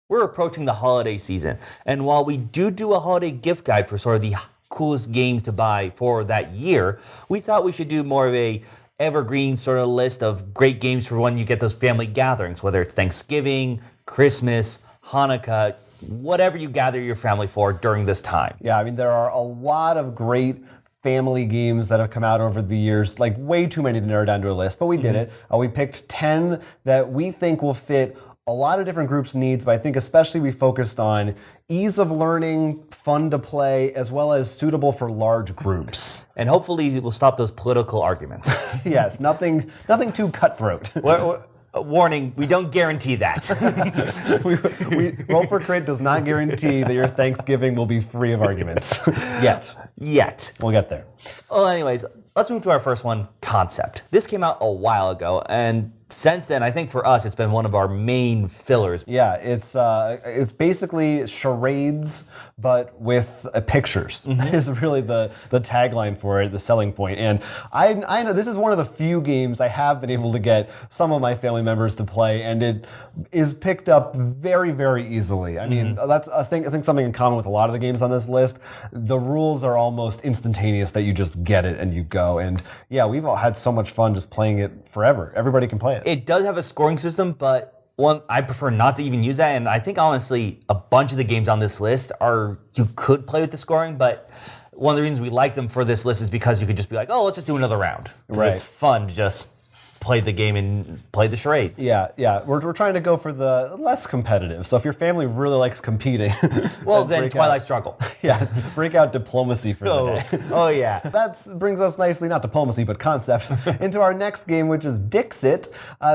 we're approaching the holiday season. And while we do a holiday gift guide for sort of the coolest games to buy for that year, we thought we should do more of a evergreen sort of list of great games for when you get those family gatherings, whether it's Thanksgiving, Christmas, Hanukkah, whatever you gather your family for during this time. Yeah, I mean, there are a lot of great family games that have come out over the years, like way too many to narrow down to a list, but we did it. We picked 10 that we think will fit a lot of different groups' needs, but I think especially we focused on ease of learning, fun to play, as well as suitable for large groups. And hopefully it will stop those political arguments. Yes, nothing too cutthroat. Warning, we don't guarantee that. Roll for Crit does not guarantee that your Thanksgiving will be free of arguments. Yet. We'll get there. Well, anyways, let's move to our first one, Concept. This came out a while ago, and since then, I think for us, it's been one of our main fillers. Yeah, it's basically charades, but with pictures. Is really the tagline for it, the selling point. And I know this is one of the few games I have been able to get some of my family members to play, and it is picked up very, very easily. I mean, that's I think something in common with a lot of the games on this list. The rules are almost instantaneous that you just get it and you go. And yeah, we've all had so much fun just playing it forever. Everybody can play it. It does have a scoring system, but I prefer not to even use that. And I think honestly, a bunch of the games on this list you could play with the scoring, but one of the reasons we like them for this list is because you could just be like, oh, let's just do another round. Right. It's fun to just play the game and play the charades. Yeah. We're trying to go for the less competitive. So if your family really likes competing, well, then Twilight Struggle. Yeah, break out diplomacy for the day. Oh yeah. That brings us nicely, not diplomacy, but concept, into our next game, which is Dixit.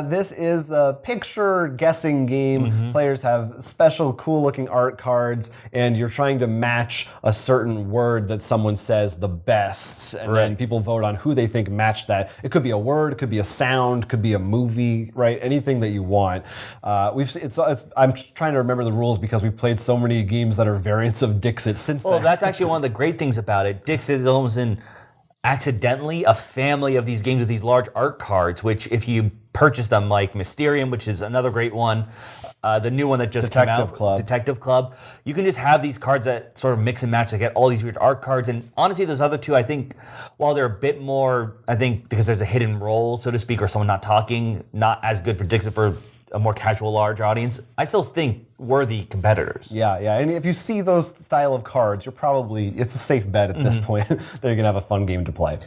This is a picture guessing game. Players have special, cool-looking art cards, and you're trying to match a certain word that someone says the best, and then people vote on who they think matched that. It could be a word, it could be a sound, could be a movie, right? Anything that you want. I'm trying to remember the rules because we've played so many games that are variants of Dixit since then. Well, that's actually one of the great things about it. Dixit is almost accidentally a family of these games with these large art cards, which if you purchase them, like Mysterium, which is another great one, the new one that just came out, Detective Club, you can just have these cards that sort of mix and match to get all these weird art cards. And honestly, those other two, I think, while they're a bit more, I think because there's a hidden role, so to speak, or someone not talking, not as good for Dixit for a more casual, large audience, I still think worthy competitors. Yeah. And if you see those style of cards, it's a safe bet at this point that you're going to have a fun game to play.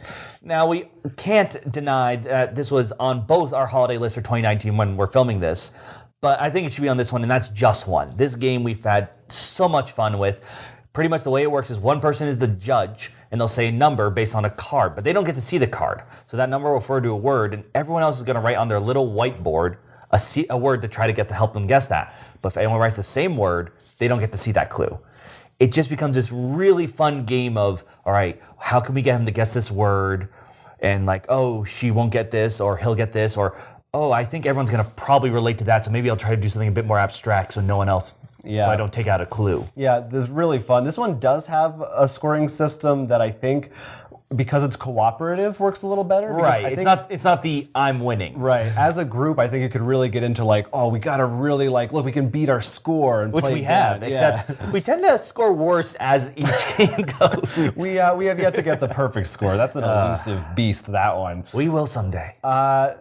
Now, we can't deny that this was on both our holiday list for 2019 when we're filming this, but I think it should be on this one, and that's Just One. This game we've had so much fun with. Pretty much the way it works is one person is the judge, and they'll say a number based on a card, but they don't get to see the card. So that number will refer to a word, and everyone else is going to write on their little whiteboard a word to try to help them guess that. But if anyone writes the same word, they don't get to see that clue. It just becomes this really fun game of, all right, how can we get him to guess this word? And like, oh, she won't get this, or he'll get this, or, oh, I think everyone's going to probably relate to that, so maybe I'll try to do something a bit more abstract so no one else, so I don't take out a clue. Yeah, this is really fun. This one does have a scoring system that I think, because it's cooperative, works a little better. Right. It's not the I'm winning. Right. As a group, I think it could really get into like, oh, we got to really look, we can beat our score. And which we have, except we tend to score worse as each game goes. We have yet to get the perfect score. That's an elusive beast, that one. We will someday.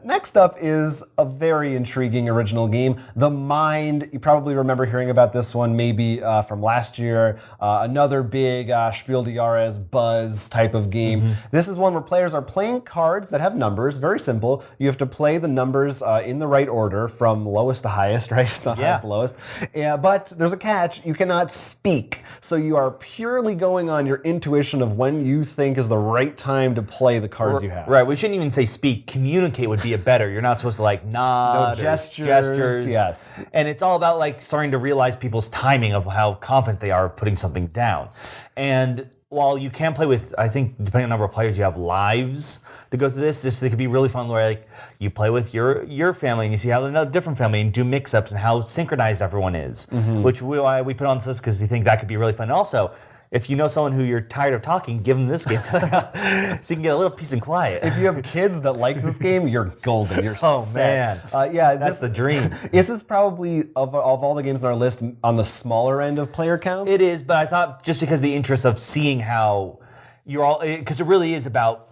Next up is a very intriguing original game, The Mind. You probably remember hearing about this one maybe from last year. Another big Spiel des Jahres buzz type of game. This is one where players are playing cards that have numbers. Very simple. You have to play the numbers in the right order from lowest to highest, right? It's not highest to lowest. But there's a catch. You cannot speak. So you are purely going on your intuition of when you think is the right time to play the cards you have. Right. We shouldn't even say speak. Communicate would be a better. You're not supposed to like nod. No gestures. Yes. And it's all about like starting to realize people's timing of how confident they are of putting something down. And while you can play with, I think, depending on the number of players, you have lives to go through this. It could be really fun where like you play with your family and you see how another different family and do mix-ups and how synchronized everyone is, which we put on this list because we think that could be really fun. And also, if you know someone who you're tired of talking, give them this game so you can get a little peace and quiet. If you have kids that like this game, you're golden. You're Oh, set. man. Yeah, That's the dream. This is probably, of all the games on our list, on the smaller end of player counts. It is, but I thought just because the interest of seeing how you're all, because it really is about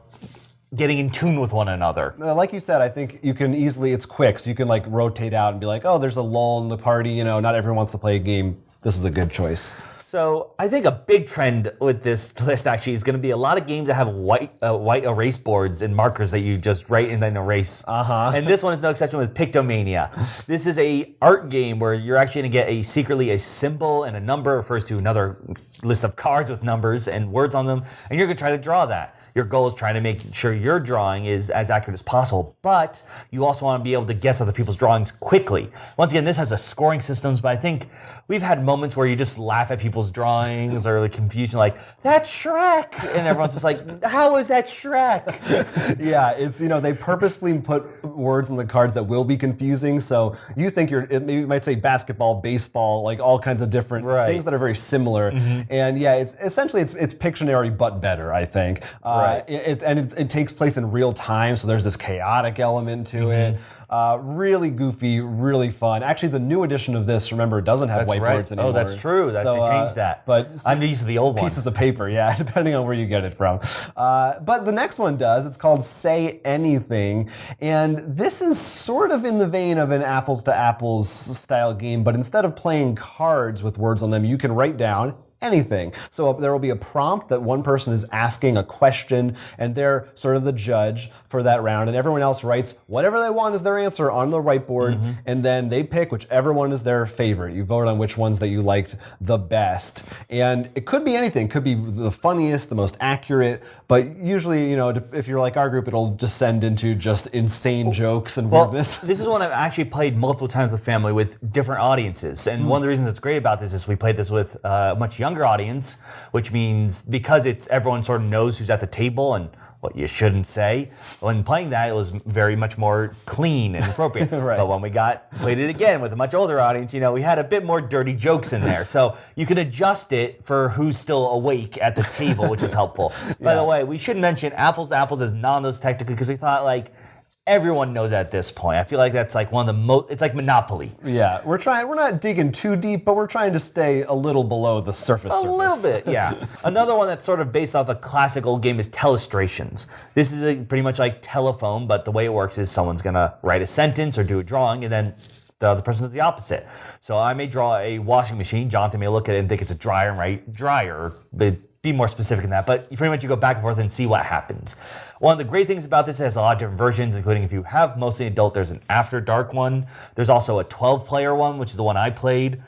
getting in tune with one another. Like you said, I think you can easily, it's quick, so you can like rotate out and be like, oh, there's a lull in the party, you know, not everyone wants to play a game. This is a good choice. So I think a big trend with this list actually is going to be a lot of games that have white erase boards and markers that you just write and then erase. And this one is no exception with Pictomania. This is a art game where you're actually going to get secretly a symbol and a number refers to another list of cards with numbers and words on them, and you're going to try to draw that. Your goal is trying to make sure your drawing is as accurate as possible, but you also want to be able to guess other people's drawings quickly. Once again, this has a scoring systems, but I think we've had moments where you just laugh at people's drawings or like confusion, like, that's Shrek! And everyone's just like, how is that Shrek? Yeah, it's, you know, they purposefully put words on the cards that will be confusing, so you think maybe you might say basketball, baseball, like all kinds of different things that are very similar. And yeah, it's essentially it's Pictionary but better, I think. It takes place in real time, so there's this chaotic element to it. Really goofy, really fun. Actually, the new edition of this, remember, doesn't have whiteboards anymore. Oh, that's true. They changed that. But I'm used to the old one. Pieces of paper, yeah, depending on where you get it from. But the next one does. It's called Say Anything. And this is sort of in the vein of an apples to apples style game, but instead of playing cards with words on them, you can write down anything. So there will be a prompt that one person is asking a question, and they're sort of the judge for that round, and everyone else writes whatever they want as their answer on the whiteboard, and then they pick whichever one is their favorite. You vote on which ones that you liked the best. And it could be anything. It could be the funniest, the most accurate, but usually, you know, if you're like our group, it'll descend into just insane jokes and weirdness. This is one I've actually played multiple times with family with different audiences, and one of the reasons it's great about this is we played this with a much younger audience, which means because it's everyone sort of knows who's at the table and what you shouldn't say. When playing that, it was very much more clean and appropriate. But when we played it again with a much older audience, you know, we had a bit more dirty jokes in there. So you can adjust it for who's still awake at the table, which is helpful. By the way, we should mention Apples to Apples is non-those technically because we thought like, everyone knows at this point. I feel like that's like one of the most, it's like Monopoly. Yeah, we're not digging too deep, but we're trying to stay a little below the surface. A little bit, yeah. Another one that's sort of based off a classic old game is Telestrations. This is pretty much like telephone, but the way it works is someone's gonna write a sentence or do a drawing, and then the other person does the opposite. So I may draw a washing machine, Jonathan may look at it and think it's a dryer and write dryer, but be more specific than that, but pretty much you go back and forth and see what happens. One of the great things about this, it has a lot of different versions, including if you have mostly adult, there's an After Dark one. There's also a 12-player one, which is the one I played.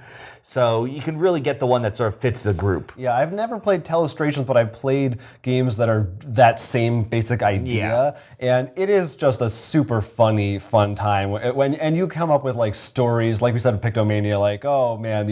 So you can really get the one that sort of fits the group. Yeah, I've never played Telestrations, but I've played games that are that same basic idea. And it is just a super funny, fun time. And you come up with like stories, like we said in Pictomania, like, oh man,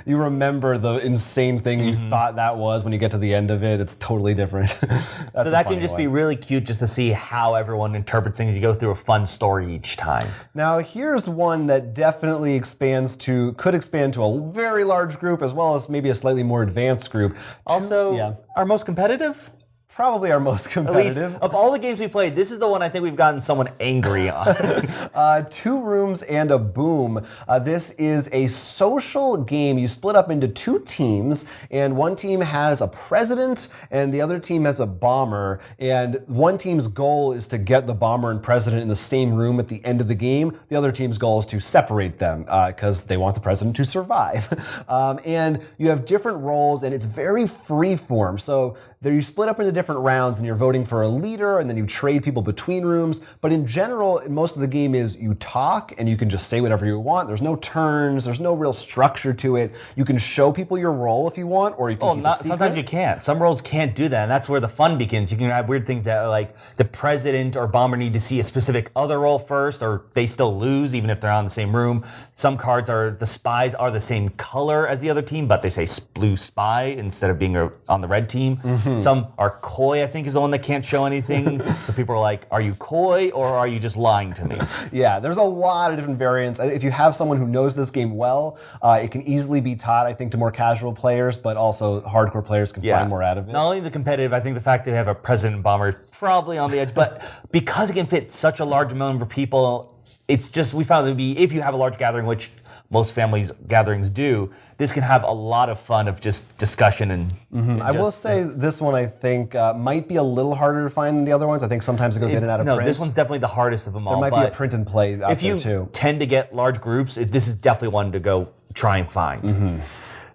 you remember the insane thing you thought that was when you get to the end of it. It's totally different. So that can just be really cute just to see how everyone interprets things. You go through a fun story each time. Now here's one that definitely could expand to a very large group as well as maybe a slightly more advanced group. Also, our most competitive? Probably our most competitive. At least, of all the games we played, this is the one I think we've gotten someone angry on. 2 Rooms and a Boom. This is a social game. You split up into 2 teams, and one team has a president, and the other team has a bomber. And one team's goal is to get the bomber and president in the same room at the end of the game. The other team's goal is to separate them because they want the president to survive. And you have different roles, and it's very free form. So there you split up into different rounds, and you're voting for a leader, and then you trade people between rooms. But in general, most of the game is you talk, and you can just say whatever you want. There's no turns. There's no real structure to it. You can show people your role if you want, or you can keep it secret. Sometimes you can't. Some roles can't do that, and that's where the fun begins. You can have weird things that are like the president or bomber need to see a specific other role first, or they still lose even if they're on the same room. Some cards the spies are the same color as the other team, but they say blue spy instead of being on the red team. Some are coy, I think, is the one that can't show anything. So people are like, are you coy or are you just lying to me? Yeah, there's a lot of different variants. If you have someone who knows this game well, it can easily be taught, I think, to more casual players, but also hardcore players can find more out of it. Not only the competitive, I think the fact that they have a President Bomber is probably on the edge, but because it can fit such a large number of people, it's just, we found it to be, if you have a large gathering, which most families gatherings do, this can have a lot of fun of just discussion and I will say this one, I think, might be a little harder to find than the other ones. I think sometimes it goes in and out of print. No, this one's definitely the hardest of them all. There might be a print and play out if there you too. tend to get large groups, this is definitely one to go try and find.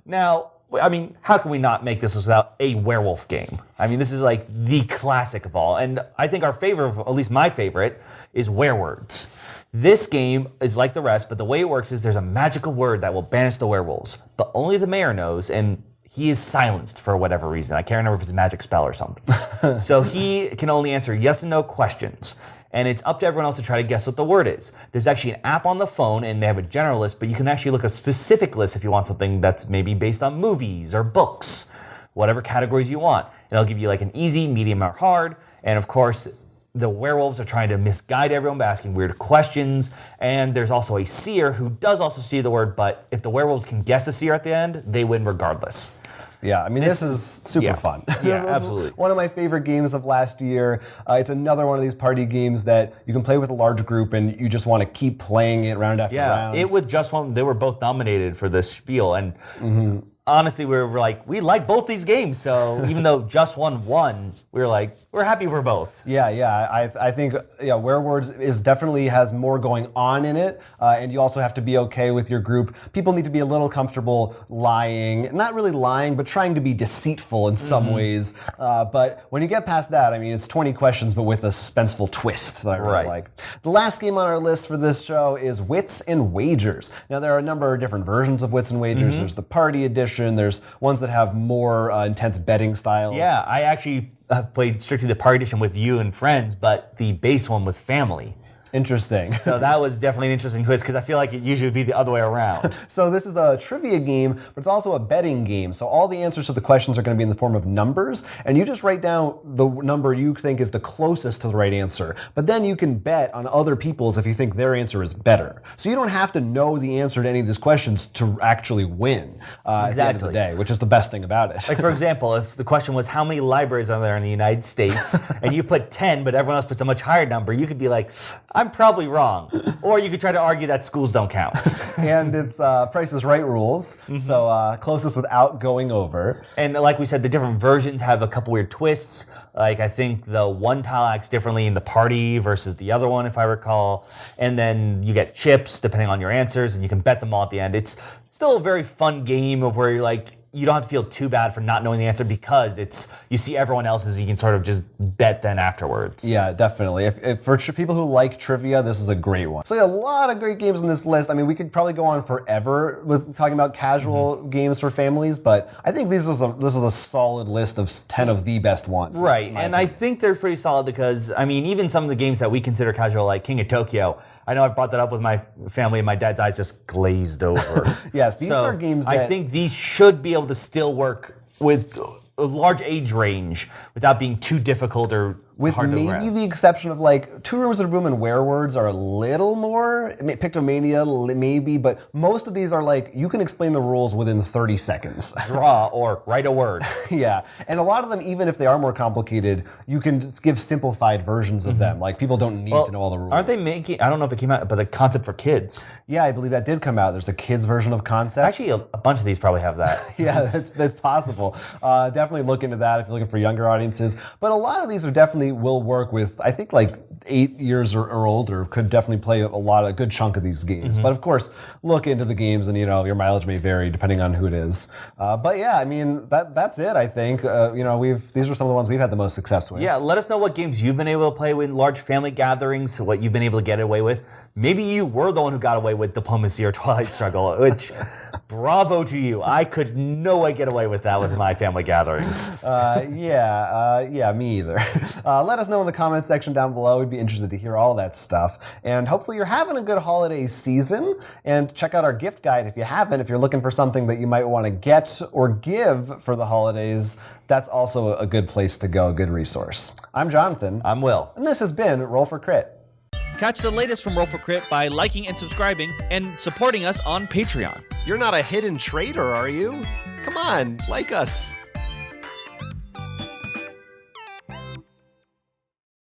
Now, I mean, how can we not make this without a werewolf game? I mean, this is like the classic of all. And I think our favorite, at least my favorite, is Werewords. This game is like the rest, but the way it works is there's a magical word that will banish the werewolves, but only the mayor knows, and he is silenced for whatever reason. I can't remember if it's a magic spell or something. So he can only answer yes and no questions. And it's up to everyone else to try to guess what the word is. There's actually an app on the phone, and they have a general list, but you can actually look at a specific list if you want something that's maybe based on movies or books, whatever categories you want. And it'll give you like an easy, medium, or hard. And of course, the werewolves are trying to misguide everyone by asking weird questions. And there's also a seer who does also see the word, but if the werewolves can guess the seer at the end, they win regardless. Yeah, I mean, this is super fun. Yeah, This absolutely. is one of my favorite games of last year. It's another one of these party games that you can play with a large group and you just want to keep playing it round after round. Yeah, it with Just One, they were both nominated for this spiel. And honestly, we were like, we like both these games. So even though Just One won, we were like, we're happy for both. Yeah. I think Werewords is definitely has more going on in it, and you also have to be okay with your group. People need to be a little comfortable lying, not really lying, but trying to be deceitful in some ways. But when you get past that, I mean, it's 20 questions, but with a suspenseful twist that I really like. The last game on our list for this show is Wits and Wagers. Now, there are a number of different versions of Wits and Wagers. There's the party edition. There's ones that have more intense betting styles. Yeah, I actually have played strictly the party edition with you and friends, but the base one with family. Interesting. So that was definitely an interesting twist because I feel like it usually would be the other way around. So this is a trivia game, but it's also a betting game. So all the answers to the questions are going to be in the form of numbers, and you just write down the number you think is the closest to the right answer. But then you can bet on other people's if you think their answer is better. So you don't have to know the answer to any of these questions to actually win at the end of the day, which is the best thing about it. Like, for example, if the question was how many libraries are there in the United States, and you put 10, but everyone else puts a much higher number, you could be like, I'm probably wrong. Or you could try to argue that schools don't count. And it's Price is Right rules, so closest without going over. And like we said, the different versions have a couple weird twists. Like, I think the one tile acts differently in the party versus the other one, if I recall. And then you get chips depending on your answers, and you can bet them all at the end. It's still a very fun game of where you're like, you don't have to feel too bad for not knowing the answer because you see everyone else's, you can sort of just bet then afterwards. Yeah, definitely. If for people who like trivia, this is a great one. So yeah, a lot of great games on this list. I mean, we could probably go on forever with talking about casual games for families, but I think this is a solid list of 10 of the best ones. Right, and I think they're pretty solid because, I mean, even some of the games that we consider casual, like King of Tokyo, I know I've brought that up with my family and my dad's eyes just glazed over. Yes, these are games that... I think these should be able to still work with a large age range without being too difficult or with hard to maybe grab. the exception of like Two Rooms in a Room and Werewords are a little more, Pictomania maybe, but most of these are like, you can explain the rules within 30 seconds. Draw or write a word. Yeah, and a lot of them, even if they are more complicated, you can just give simplified versions of them. Like, people don't need to know all the rules. Aren't they making, I don't know if it came out, but the concept for kids. Yeah, I believe that did come out. There's a kids version of Concept. Actually, a bunch of these probably have that. Yeah, that's possible. Definitely look into that if you're looking for younger audiences. But a lot of these are definitely will work with, I think, like 8 years or older could definitely play a good chunk of these games. But of course, look into the games, and your mileage may vary depending on who it is. But yeah, I mean that's it. I think these are some of the ones we've had the most success with. Yeah, let us know what games you've been able to play with large family gatherings, what you've been able to get away with. Maybe you were the one who got away with Diplomacy or Twilight Struggle, which bravo to you. I could no way get away with that with my family gatherings. Yeah, me either. Let us know in the comments section down below. We'd be interested to hear all that stuff. And hopefully you're having a good holiday season. And check out our gift guide if you haven't. If you're looking for something that you might want to get or give for the holidays, that's also a good place to go, a good resource. I'm Jonathan. I'm Will. And this has been Roll for Crit. Catch the latest from Roll for Crit by liking and subscribing and supporting us on Patreon. You're not a hidden traitor, are you? Come on, like us.